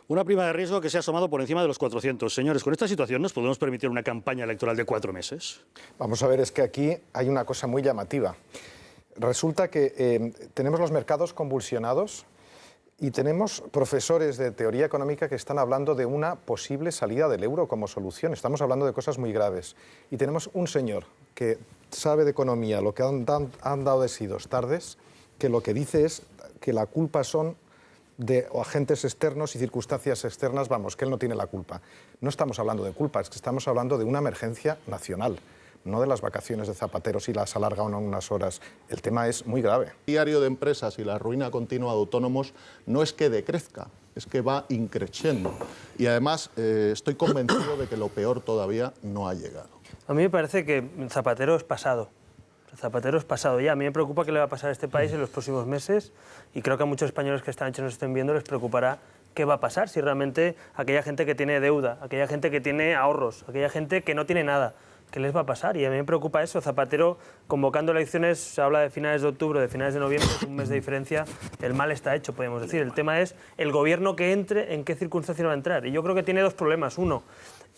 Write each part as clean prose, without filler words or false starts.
Una prima de riesgo que se ha asomado por encima de los 400. Señores, ¿con esta situación nos podemos permitir una campaña electoral de 4 meses? Vamos a ver, es que aquí hay una cosa muy llamativa. Resulta que tenemos los mercados convulsionados y tenemos profesores de teoría económica que están hablando de una posible salida del euro como solución. Estamos hablando de cosas muy graves. Y tenemos un señor que sabe de economía, lo que han dado de sí 2 tardes, que lo que dice es que la culpa son de agentes externos y circunstancias externas, vamos, que él no tiene la culpa. No estamos hablando de culpa, es que estamos hablando de una emergencia nacional, no de las vacaciones de Zapatero si las alarga o no unas horas. El tema es muy grave. El diario de empresas y la ruina continua de autónomos no es que decrezca, es que va increciendo. Y además estoy convencido de que lo peor todavía no ha llegado. A mí me parece que Zapatero es pasado. Zapatero es pasado ya. A mí me preocupa qué le va a pasar a este país en los próximos meses y creo que a muchos españoles que esta noche nos estén viendo les preocupará qué va a pasar si realmente aquella gente que tiene deuda, aquella gente que tiene ahorros, aquella gente que no tiene nada, ¿qué les va a pasar? Y a mí me preocupa eso. Zapatero convocando elecciones, se habla de finales de octubre, de finales de noviembre, un mes de diferencia, el mal está hecho, podemos decir. El tema es el gobierno que entre, en qué circunstancias va a entrar. Y yo creo que tiene 2 problemas. Uno,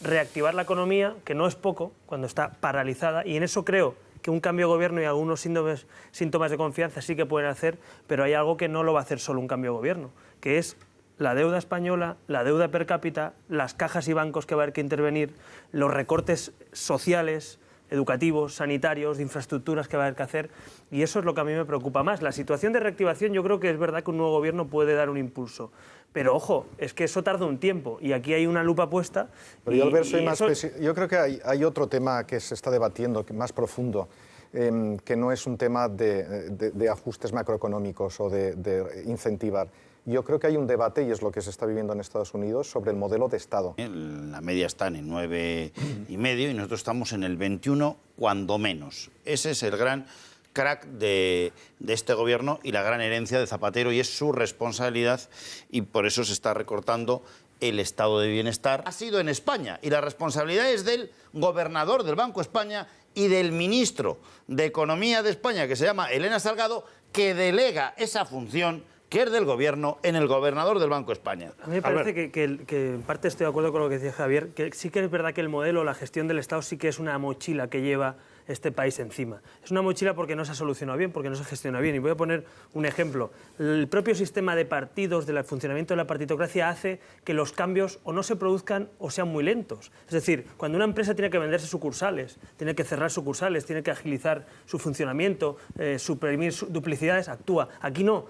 reactivar la economía, que no es poco, cuando está paralizada, y en eso creo que un cambio de gobierno y algunos síntomas de confianza sí que pueden hacer, pero hay algo que no lo va a hacer solo un cambio de gobierno, que es la deuda española, la deuda per cápita, las cajas y bancos que va a haber que intervenir, los recortes sociales, educativos, sanitarios, de infraestructuras que va a haber que hacer, y eso es lo que a mí me preocupa más. La situación de reactivación, yo creo que es verdad que un nuevo gobierno puede dar un impulso, pero ojo, es que eso tarda un tiempo y aquí hay una lupa puesta. Pero yo, Albert, soy más yo creo que hay otro tema que se está debatiendo, más profundo, que no es un tema de ajustes macroeconómicos o de incentivar. Yo creo que hay un debate, y es lo que se está viviendo en Estados Unidos, sobre el modelo de Estado. La media está en el 9,5 y nosotros estamos en el 21, cuando menos. Ese es el gran crack de este gobierno y la gran herencia de Zapatero, y es su responsabilidad, y por eso se está recortando el estado de bienestar. Ha sido en España, y la responsabilidad es del gobernador del Banco de España y del ministro de Economía de España, que se llama Elena Salgado, que delega esa función que es del gobierno en el gobernador del Banco de España. A mí me parece que en parte estoy de acuerdo con lo que decía Javier, que sí que es verdad que el modelo, la gestión del Estado sí que es una mochila que lleva este país encima. Es una mochila porque no se ha solucionado bien, porque no se gestiona bien. Y voy a poner un ejemplo. El propio sistema de partidos, del funcionamiento de la partitocracia, hace que los cambios o no se produzcan o sean muy lentos. Es decir, cuando una empresa tiene que venderse sucursales, tiene que cerrar sucursales, tiene que agilizar su funcionamiento, suprimir duplicidades, actúa. Aquí no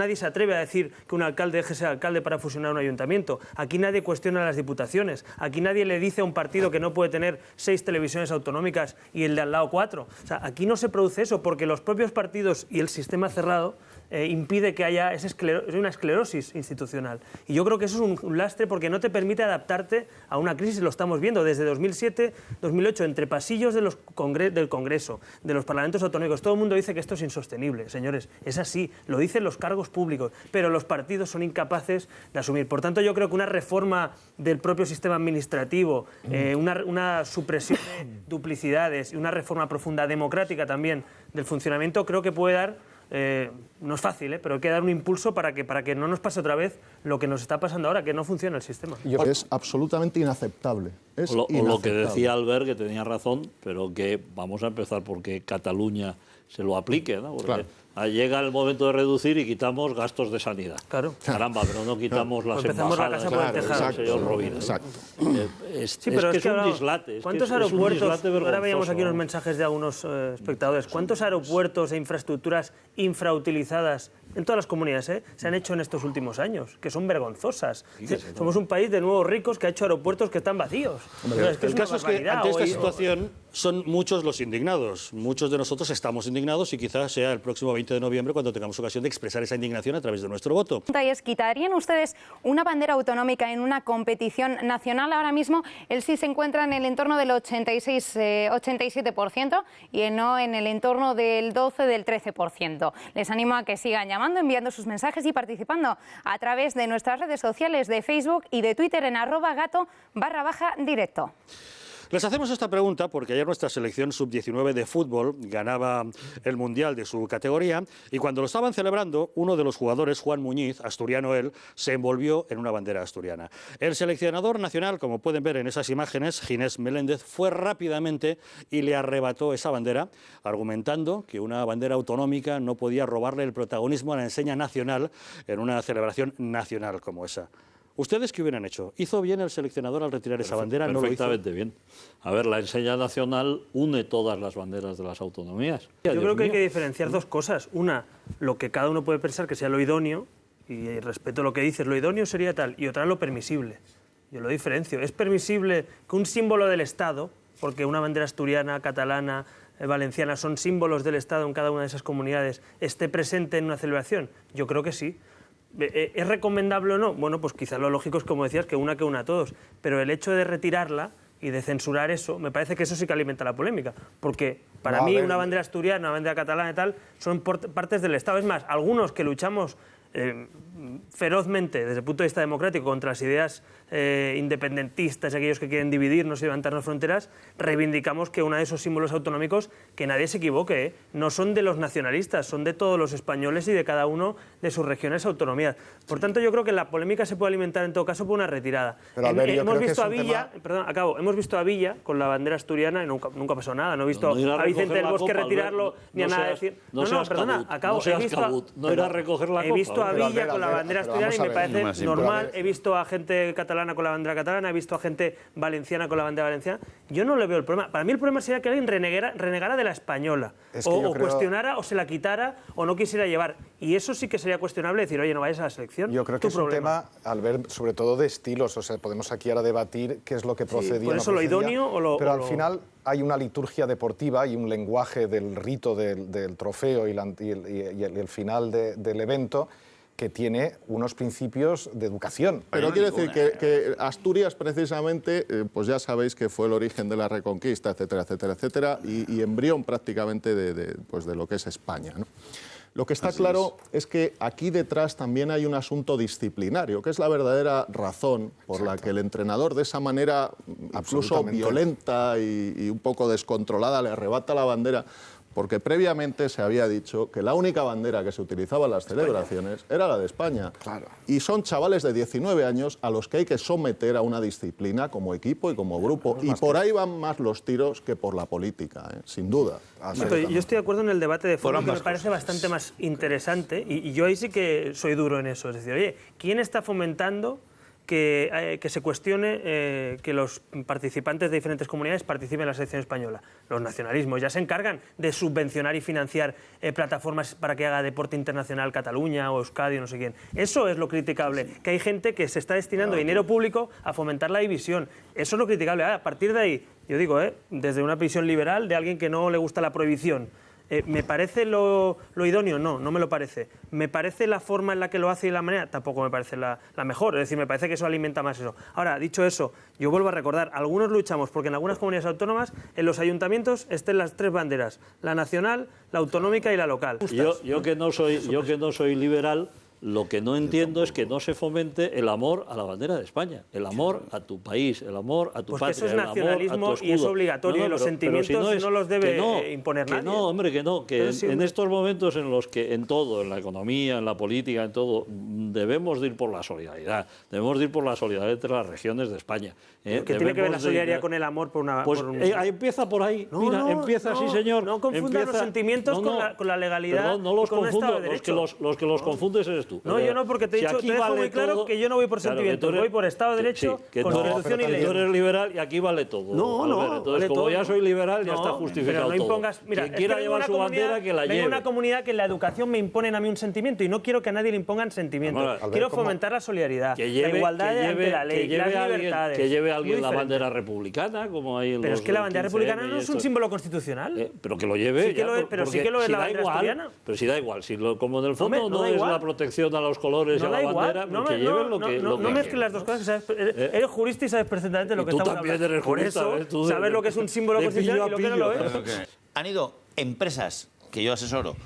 nadie se atreve a decir que un alcalde deje ser alcalde para fusionar un ayuntamiento. Aquí nadie cuestiona las diputaciones. Aquí nadie le dice a un partido que no puede tener 6 televisiones autonómicas y el de al lado 4. O sea, aquí no se produce eso porque los propios partidos y el sistema cerrado impide que haya una esclerosis institucional. Y yo creo que eso es un lastre porque no te permite adaptarte a una crisis. Lo estamos viendo desde 2007, 2008, entre pasillos del Congreso, de los parlamentos autonómicos. Todo el mundo dice que esto es insostenible. Señores, es así. Lo dicen los cargos públicos, pero los partidos son incapaces de asumir. Por tanto, yo creo que una reforma del propio sistema administrativo, una supresión de duplicidades y una reforma profunda democrática también del funcionamiento, creo que puede dar, no es fácil, pero hay que dar un impulso para que no nos pase otra vez lo que nos está pasando ahora, que no funciona el sistema. Es absolutamente inaceptable. O lo que decía Albert, que tenía razón, pero que vamos a empezar porque Cataluña se lo aplique, ¿no? Porque claro, llega el momento de reducir y quitamos gastos de sanidad. Claro. Caramba, pero no quitamos las empezamos embajadas. La casa por el tejado. Señor Rovira. Exacto. Sí, pero es que un dislate. ¿Cuántos aeropuertos? Ahora veíamos aquí unos mensajes de algunos espectadores. ¿Cuántos aeropuertos e infraestructuras infrautilizadas en todas las comunidades se han hecho en estos últimos años? Que son vergonzosas. Somos un país de nuevos ricos que ha hecho aeropuertos que están vacíos. El caso es que ante esta situación son muchos los indignados. Muchos de nosotros estamos indignados y quizás sea el próximo 20 de noviembre cuando tengamos ocasión de expresar esa indignación a través de nuestro voto. ¿Quitarían ustedes una bandera autonómica en una competición nacional? Ahora mismo el sí se encuentra en el entorno del 87% y el no en el entorno del 12, del 13%. Les animo a que sigan llamando, enviando sus mensajes y participando a través de nuestras redes sociales de Facebook y de Twitter en @gato_directo. Les hacemos esta pregunta porque ayer nuestra selección sub-19 de fútbol ganaba el Mundial de su categoría y cuando lo estaban celebrando, uno de los jugadores, Juan Muñiz, asturiano él, se envolvió en una bandera asturiana. El seleccionador nacional, como pueden ver en esas imágenes, Ginés Meléndez, fue rápidamente y le arrebató esa bandera, argumentando que una bandera autonómica no podía robarle el protagonismo a la enseña nacional en una celebración nacional como esa. ¿Ustedes qué hubieran hecho? ¿Hizo bien el seleccionador al retirar esa bandera? ¿No lo hizo? Perfectamente bien. A ver, la enseña nacional une todas las banderas de las autonomías. Yo creo que hay que diferenciar dos cosas. Una, lo que cada uno puede pensar que sea lo idóneo, y respeto lo que dices, lo idóneo sería tal, y otra lo permisible. Yo lo diferencio. ¿Es permisible que un símbolo del Estado, porque una bandera asturiana, catalana, valenciana son símbolos del Estado en cada una de esas comunidades, esté presente en una celebración? Yo creo que sí. ¿Es recomendable o no? Bueno, pues quizá lo lógico es, como decías, que una a todos. Pero el hecho de retirarla y de censurar eso, me parece que eso sí que alimenta la polémica. Porque para mí una bandera asturiana, una bandera catalana y tal, son partes del Estado. Es más, algunos que luchamos ferozmente desde el punto de vista democrático contra las ideas independentistas, aquellos que quieren dividirnos y levantarnos fronteras, reivindicamos que uno de esos símbolos autonómicos, que nadie se equivoque, no son de los nacionalistas, son de todos los españoles y de cada uno de sus regiones autonomías. Por tanto, yo creo que la polémica se puede alimentar en todo caso por una retirada. Pero, Albert, hemos visto a Villa, hemos visto a Villa con la bandera asturiana y nunca pasó nada. No he visto a Vicente del Bosque retirarlo ni a nada decir. No, era recoger la copa. He visto a Villa con la bandera asturiana y me parece normal. He visto a gente catalana con la bandera catalana, he visto a gente valenciana con la bandera valenciana. Yo no le veo el problema. Para mí el problema sería que alguien renegara de la española, o cuestionara, o se la quitara, o no quisiera llevar. Y eso sí que sería cuestionable, decir, oye, no vayas a la selección. Yo creo que es un tema, Albert, sobre todo de estilos. O sea, podemos aquí ahora debatir qué es lo que procedía. Por eso lo idóneo o lo... Pero al final hay una liturgia deportiva y un lenguaje del rito del trofeo y el final del evento que tiene unos principios de educación. Pero quiero decir que Asturias, precisamente, pues ya sabéis que fue el origen de la Reconquista, etcétera, etcétera, etcétera, y embrión prácticamente de lo que es España, ¿no? Lo que está claro es que aquí detrás también hay un asunto disciplinario, que es la verdadera razón por la que el entrenador, de esa manera incluso violenta y un poco descontrolada, le arrebata la bandera. Porque previamente se había dicho que la única bandera que se utilizaba en las celebraciones era la de España. Claro. Y son chavales de 19 años a los que hay que someter a una disciplina como equipo y como grupo. Y por ahí van más los tiros que por la política, sin duda. Yo estoy de acuerdo en el debate de fondo, que me parece bastante más interesante. Y yo ahí sí que soy duro en eso. Es decir, oye, ¿quién está fomentando que se cuestione que los participantes de diferentes comunidades participen en la selección española? Los nacionalismos ya se encargan de subvencionar y financiar plataformas para que haga deporte internacional Cataluña o Euskadi o no sé quién. Eso es lo criticable, que hay gente que se está destinando dinero público a fomentar la división. Eso es lo criticable. A partir de ahí, yo digo, desde una visión liberal de alguien que no le gusta la prohibición, ¿me parece lo idóneo? No me lo parece. ¿Me parece la forma en la que lo hace y la manera? Tampoco me parece la mejor. Es decir, me parece que eso alimenta más eso. Ahora, dicho eso, yo vuelvo a recordar, algunos luchamos porque en algunas comunidades autónomas, en los ayuntamientos, estén las tres banderas, la nacional, la autonómica y la local. Yo que no soy liberal, lo que no entiendo es que no se fomente el amor a la bandera de España, el amor a tu país, el amor a tu patria, eso es nacionalismo y es obligatorio, y los sentimientos no los debe imponer nadie. Que no, hombre, que no, que en estos momentos en los que en todo, en la economía, en la política, en todo, debemos de ir por la solidaridad, debemos de ir por la solidaridad entre las regiones de España. ¿Qué tiene que ver la solidaridad con el amor por una...? Pues empieza por ahí, empieza así, señor. No confundas los sentimientos con la legalidad. Perdón, no los confundo, los que los confundes eres tú. No, yo no, porque te he dicho, te dejo muy claro que yo no voy por sentimientos, voy por Estado de Derecho, Constitución y ley. Tú eres liberal y aquí vale todo. Entonces, como ya soy liberal, ya está justificado pero no impongas, mira, quien quiera llevar su bandera, que la lleve. Vengo de una comunidad que en la educación me imponen a mí un sentimiento y no quiero que a nadie le impongan sentimientos. Quiero fomentar la solidaridad, la igualdad ante la ley, las libertades. Que lleve alguien la bandera republicana, como hay en los... Pero es que la bandera republicana no es un símbolo constitucional. Pero que lo lleve. Pero sí que lo es la bandera asturiana. Pero si da igual, como en el fondo no es la protección a los colores y a la bandera, que lleven lo que no mezcles las dos cosas. Eres jurista y sabes perfectamente lo que estamos hablando. Tú también eres jurista. Por eso, sabes lo que es un símbolo constitucional y lo que no lo es. Han ido empresas que yo asesoro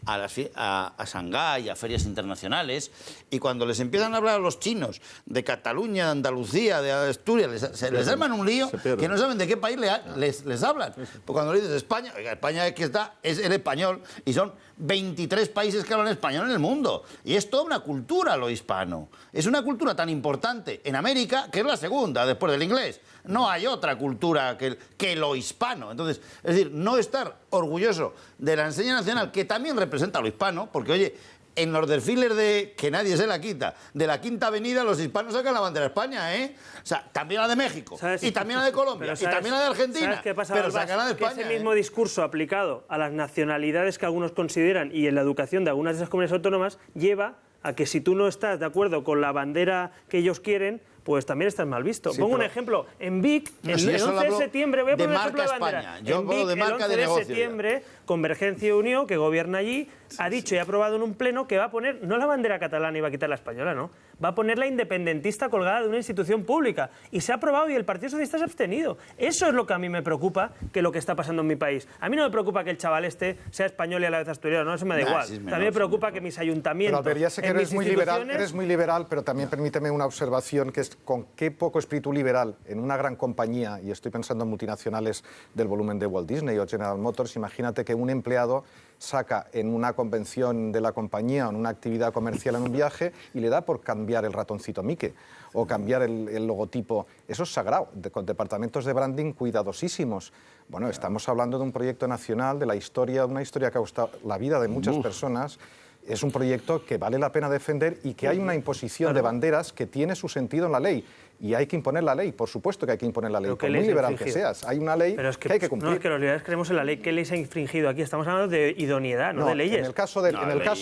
a Shanghái, a ferias internacionales, y cuando les empiezan a hablar a los chinos de Cataluña, de Andalucía, de Asturias, les arman un lío que no saben de qué país les hablan. Porque cuando le dices España, oiga, España es que es el español, y son 23 países que hablan español en el mundo. Y es toda una cultura lo hispano. Es una cultura tan importante en América que es la segunda, después del inglés. No hay otra cultura que lo hispano. Entonces, es decir, no estar orgulloso de la enseña nacional, que también representa lo hispano, porque, oye, en los desfiles de, que nadie se la quita, de la Quinta Avenida, los hispanos sacan la bandera de España, ¿eh? O sea, también la de México, y también la de Colombia, y también la de Argentina, ¿sabes qué pasa, pero sacan la de España. Que ese mismo discurso aplicado a las nacionalidades que algunos consideran y en la educación de algunas de esas comunidades autónomas lleva a que si tú no estás de acuerdo con la bandera que ellos quieren, pues también estás mal visto. Pongo un ejemplo. En Vic, el 11 de septiembre, voy a poner un ejemplo de bandera. Yo hablo de marca de negocio. El 11 de septiembre, Convergencia y Unió, que gobierna allí, ha dicho y ha aprobado en un pleno que va a poner, no la bandera catalana y va a quitar la española, no. Va a poner la independentista colgada de una institución pública. Y se ha aprobado y el Partido Socialista se ha abstenido. Eso es lo que a mí me preocupa, que lo que está pasando en mi país. A mí no me preocupa que el chaval sea español y a la vez asturiano, no, eso me da igual. También me preocupa que mis ayuntamientos... Pero ya sé que eres muy liberal, pero también permíteme una observación, que es con qué poco espíritu liberal en una gran compañía, y estoy pensando en multinacionales del volumen de Walt Disney o General Motors, imagínate que un empleado saca en una convención de la compañía o en una actividad comercial en un viaje y le da por cambiar el ratoncito Mickey o cambiar el logotipo. Eso es sagrado, con departamentos de branding cuidadosísimos. Bueno, estamos hablando de un proyecto nacional, de la historia, una historia que ha costado la vida de muchas personas. Es un proyecto que vale la pena defender y que hay una imposición de banderas que tiene su sentido en la ley. Y hay que imponer la ley, por supuesto que hay que imponer la ley, por muy liberal que seas. Hay una ley que hay que cumplir. No, es que los liberales creemos en la ley. ¿Qué ley se ha infringido aquí? Estamos hablando de idoneidad, no de leyes. En el caso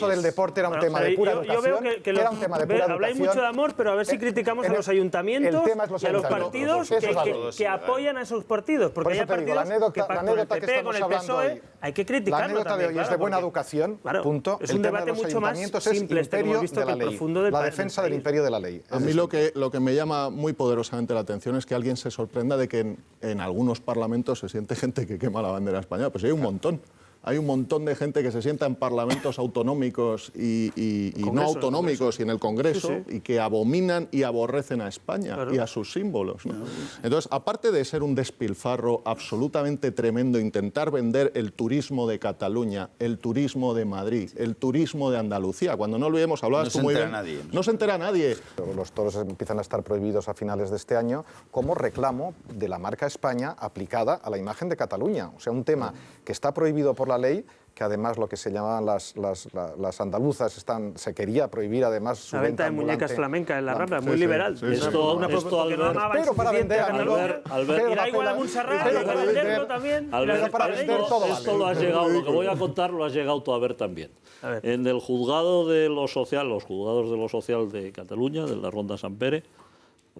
del deporte era un tema de pura educación. Yo veo que era un tema de pura educación. Habláis mucho de amor, pero a ver si criticamos a los ayuntamientos y a los partidos que apoyan a esos partidos. Porque hay partidos que pactan con el PP, con el PSOE. Hay que criticarlo. La anécdota de hoy es de buena educación, punto. Es un debate mucho más simple, este que hemos visto, que el profundo del país. La defensa del imperio de la ley. A mí lo que me llama muy poderosamente la atención es que alguien se sorprenda de que en algunos parlamentos se siente gente que quema la bandera española. Pues hay un montón. Hay un montón de gente que se sienta en parlamentos autonómicos y no autonómicos y en el Congreso y que abominan y aborrecen a España y a sus símbolos, ¿no? Entonces, aparte de ser un despilfarro absolutamente tremendo, intentar vender el turismo de Cataluña, el turismo de Madrid, el turismo de Andalucía, cuando no olvidemos, hablabas tú muy bien. No se entera nadie. Los toros empiezan a estar prohibidos a finales de este año como reclamo de la marca España aplicada a la imagen de Cataluña. O sea, un tema que está prohibido por la ley, que además lo que se llamaban las andaluzas se quería prohibir además su la venta de muñecas flamencas en la Rambla, muy liberal. Esto pero para vender y da igual a Montserrat, para venderlo también. Pero para vender todo esto lo has llegado, lo que voy a contar lo has llegado tú a ver también. En el juzgado de lo social, los juzgados de lo social de Cataluña, de la Ronda Sant Pere,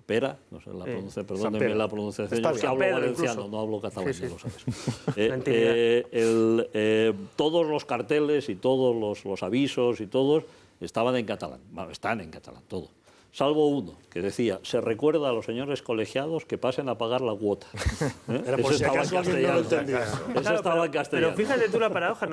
Pera, no sé la pronunciación, perdónenme la pronunciación, yo es que hablo valenciano, no hablo catalán, ya lo sabes. Todos los carteles y todos los avisos y todos estaban en catalán, bueno, están en catalán, todo. Salvo uno, que decía, se recuerda a los señores colegiados que pasen a pagar la cuota. Era por si acaso alguien no lo entendía. Eso estaba en castellano. Pero fíjate tú la paradoja.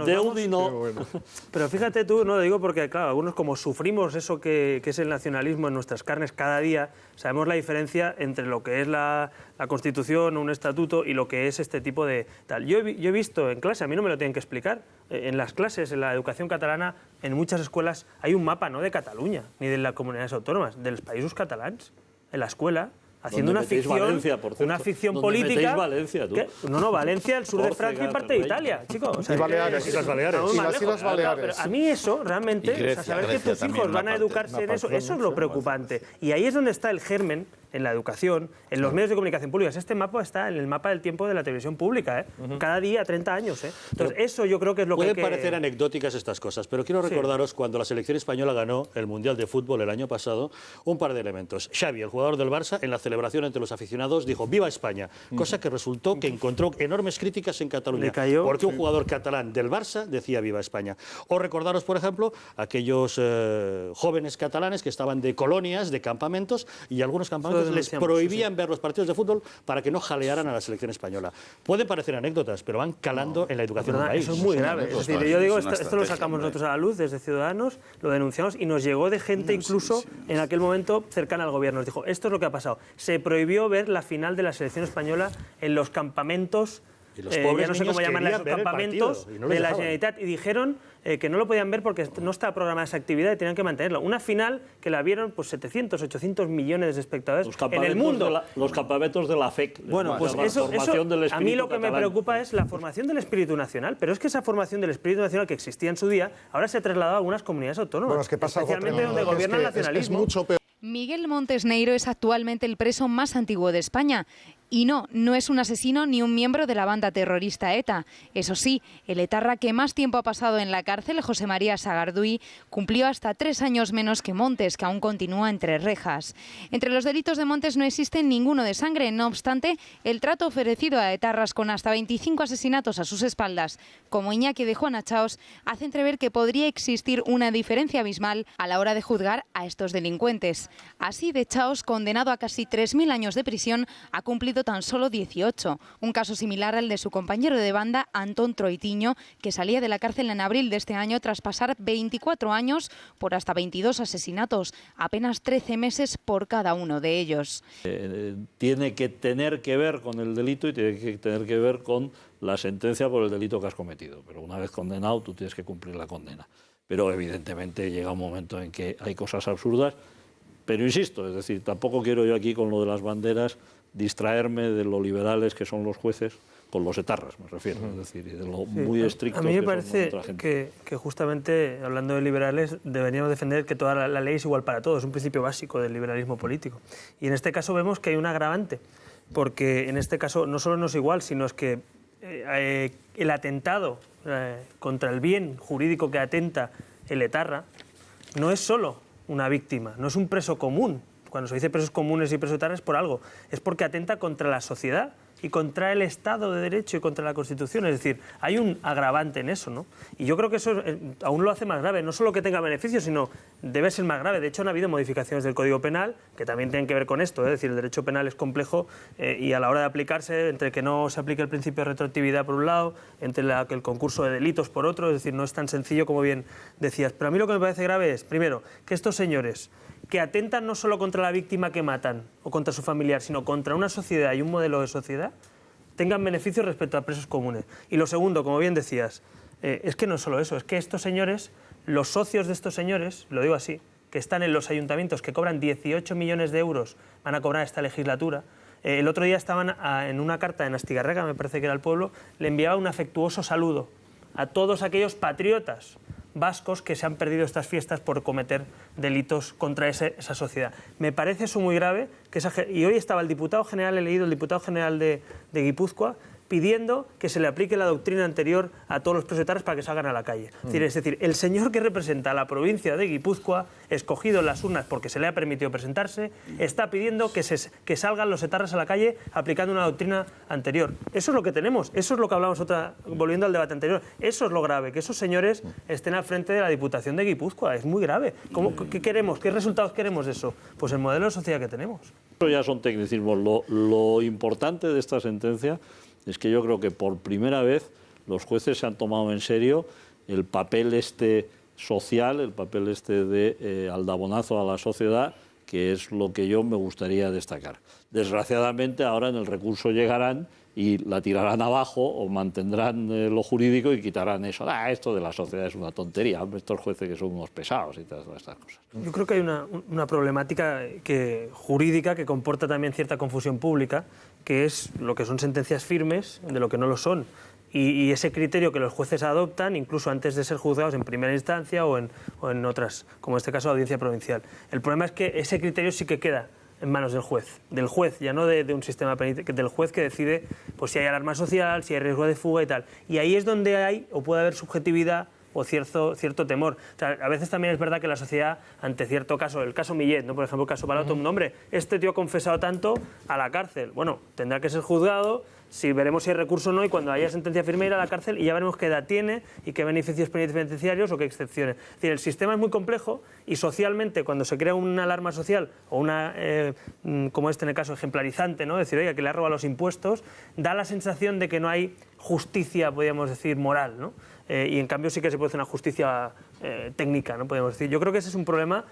Pero fíjate tú, no lo digo porque, claro, algunos como sufrimos eso que es el nacionalismo en nuestras carnes cada día, sabemos la diferencia entre lo que es la Constitución, un estatuto, y lo que es este tipo de tal. Yo he visto en clase, a mí no me lo tienen que explicar, en las clases, en la educación catalana, en muchas escuelas hay un mapa no de Cataluña, ni de las comunidades autónomas, de los països catalans, en la escuela, haciendo una ficción, Valencia, una ficción política. Valencia, tú? No, Valencia, el sur de Francia y parte de Italia, chicos. O sea, y Baleares. Y las Baleares. Y las Islas Baleares. Pero a mí eso, realmente, Grecia, saber que tus hijos van a educarse en eso, eso es lo preocupante. Y ahí es donde está el germen, en la educación, en los medios de comunicación públicos. Este mapa está en el mapa del tiempo de la televisión pública, ¿eh? Cada día, 30 años, ¿eh? Entonces, eso yo creo que es lo que pueden parecer anecdóticas estas cosas, pero quiero recordaros cuando la selección española ganó el Mundial de Fútbol el año pasado, un par de elementos. Xavi, el jugador del Barça, en la celebración entre los aficionados dijo «Viva España», cosa que resultó que encontró enormes críticas en Cataluña, porque un jugador catalán del Barça decía «Viva España». O recordaros, por ejemplo, aquellos jóvenes catalanes que estaban de colonias, de campamentos, y algunos campamentos les denunciamos, prohibían ver los partidos de fútbol para que no jalearan a la selección española. Pueden parecer anécdotas, pero van calando en la educación del país. Eso es muy grave. Es decir, yo digo, esto lo sacamos nosotros a la luz desde Ciudadanos, lo denunciamos y nos llegó de gente incluso en aquel momento cercana al gobierno. Nos dijo, esto es lo que ha pasado. Se prohibió ver la final de la selección española en los campamentos. Y los pobres ya no sé cómo llaman esos campamentos de la Generalitat, y dijeron que no lo podían ver porque no estaba programada esa actividad y tenían que mantenerlo. Una final que la vieron pues 700, 800 millones de espectadores en el mundo. Los campamentos de la FEC. Bueno, pues eso a mí lo que me preocupa es la formación del espíritu nacional, pero es que esa formación del espíritu nacional que existía en su día ahora se ha trasladado a algunas comunidades autónomas, bueno, es que pasa especialmente donde gobierna el nacionalismo. Es mucho peor. Miguel Montes Neiro es actualmente el preso más antiguo de España. Y no es un asesino ni un miembro de la banda terrorista ETA. Eso sí, el etarra que más tiempo ha pasado en la cárcel, José María Sagardui, cumplió hasta 3 años menos que Montes, que aún continúa entre rejas. Entre los delitos de Montes no existe ninguno de sangre. No obstante, el trato ofrecido a etarras con hasta 25 asesinatos a sus espaldas, como Iñaki de Juana Chaos, hace entrever que podría existir una diferencia abismal a la hora de juzgar a estos delincuentes. Así, de Chaos, condenado a casi 3.000 años de prisión, ha cumplido tan solo 18, un caso similar al de su compañero de banda, Antón Troitiño, que salía de la cárcel en abril de este año tras pasar 24 años por hasta 22 asesinatos, apenas 13 meses por cada uno de ellos. Tiene que tener que ver con el delito y tiene que tener que ver con la sentencia por el delito que has cometido, pero una vez condenado tú tienes que cumplir la condena. Pero evidentemente llega un momento en que hay cosas absurdas, pero insisto, es decir, tampoco quiero yo aquí con lo de las banderas distraerme de lo liberales que son los jueces, con los etarras me refiero, es decir, y de lo muy estrictos que son. A mí me parece que justamente, hablando de liberales, deberíamos defender que toda la ley es igual para todos, es un principio básico del liberalismo político. Y en este caso vemos que hay un agravante, porque en este caso no solo no es igual, sino es que el atentado contra el bien jurídico que atenta el etarra no es solo una víctima, no es un preso común. Cuando se dice presos comunes y presos etarras es por algo, es porque atenta contra la sociedad y contra el Estado de Derecho y contra la Constitución. Es decir, hay un agravante en eso, ¿no? Y yo creo que eso aún lo hace más grave, no solo que tenga beneficios, sino debe ser más grave. De hecho, han habido modificaciones del Código Penal que también tienen que ver con esto, es decir, el derecho penal es complejo y a la hora de aplicarse, entre que no se aplique el principio de retroactividad por un lado, entre el concurso de delitos por otro, es decir, no es tan sencillo como bien decías. Pero a mí lo que me parece grave es, primero, que estos señores que atentan no solo contra la víctima que matan o contra su familiar, sino contra una sociedad y un modelo de sociedad, tengan beneficios respecto a presos comunes. Y lo segundo, como bien decías, es que no es solo eso, es que estos señores, los socios de estos señores, lo digo así, que están en los ayuntamientos, que cobran 18 millones de euros, van a cobrar esta legislatura. El otro día estaban en una carta en Astigarraga, me parece que era el pueblo, le enviaba un afectuoso saludo a todos aquellos patriotas vascos que se han perdido estas fiestas por cometer delitos contra esa sociedad. Me parece eso muy grave. Y hoy estaba el diputado general, he leído el diputado general de Guipúzcoa, pidiendo que se le aplique la doctrina anterior a todos los presos etarras para que salgan a la calle. Es decir, el señor que representa a la provincia de Guipúzcoa, escogido en las urnas porque se le ha permitido presentarse, está pidiendo que salgan los etarras a la calle aplicando una doctrina anterior. Eso es lo que tenemos, eso es lo que hablamos volviendo al debate anterior. Eso es lo grave, que esos señores estén al frente de la Diputación de Guipúzcoa. Es muy grave. ¿Qué queremos? ¿Qué resultados queremos de eso? Pues el modelo de sociedad que tenemos. Eso ya son tecnicismos. Lo importante de esta sentencia es que yo creo que por primera vez los jueces se han tomado en serio el papel social, el papel de aldabonazo a la sociedad, que es lo que yo me gustaría destacar. Desgraciadamente ahora en el recurso llegarán y la tirarán abajo o mantendrán lo jurídico y quitarán eso. Esto de la sociedad es una tontería, estos jueces que son unos pesados y todas estas cosas. Yo creo que hay una problemática jurídica que comporta también cierta confusión pública, que es lo que son sentencias firmes de lo que no lo son. Y ese criterio que los jueces adoptan, incluso antes de ser juzgados en primera instancia o en otras, como en este caso la audiencia provincial. El problema es que ese criterio sí que queda en manos del juez, ya no de un sistema penitenciario, del juez que decide pues, si hay alarma social, si hay riesgo de fuga y tal. Y ahí es donde hay o puede haber subjetividad o cierto temor. O sea, a veces también es verdad que la sociedad, ante cierto caso, el caso Millet, ¿no? Por ejemplo, el caso Balato, hombre, este tío ha confesado tanto, a la cárcel. Bueno, tendrá que ser juzgado si veremos si hay recurso o no, y cuando haya sentencia firme ir a la cárcel y ya veremos qué edad tiene y qué beneficios penitenciarios o qué excepciones. Es decir, el sistema es muy complejo y socialmente, cuando se crea una alarma social o una, como en el caso, ejemplarizante, ¿no? Decir, oiga, que le ha robado los impuestos, da la sensación de que no hay justicia, podríamos decir, moral, ¿no? Y en cambio sí que se puede hacer una justicia técnica, ¿no? Podemos decir. Yo creo que ese es un problema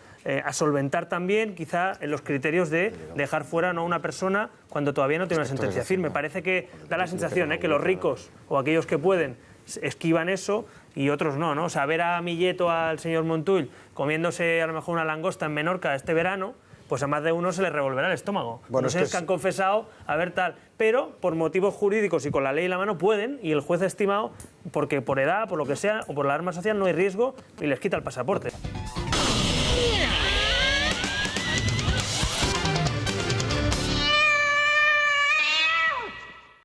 a solventar también, quizá en los criterios de dejar fuera, ¿no?, a una persona cuando todavía no tiene una sentencia firme. Parece que da la sensación que los ricos o aquellos que pueden esquivan eso y otros no, ¿no? O sea, ver a Millet o al señor Montull comiéndose a lo mejor una langosta en Menorca este verano, pues a más de uno se le revolverá el estómago. Bueno, no sé, es que han confesado, a ver tal, pero por motivos jurídicos y con la ley en la mano pueden, y el juez ha estimado, porque por edad, por lo que sea, o por la alarma social no hay riesgo y les quita el pasaporte.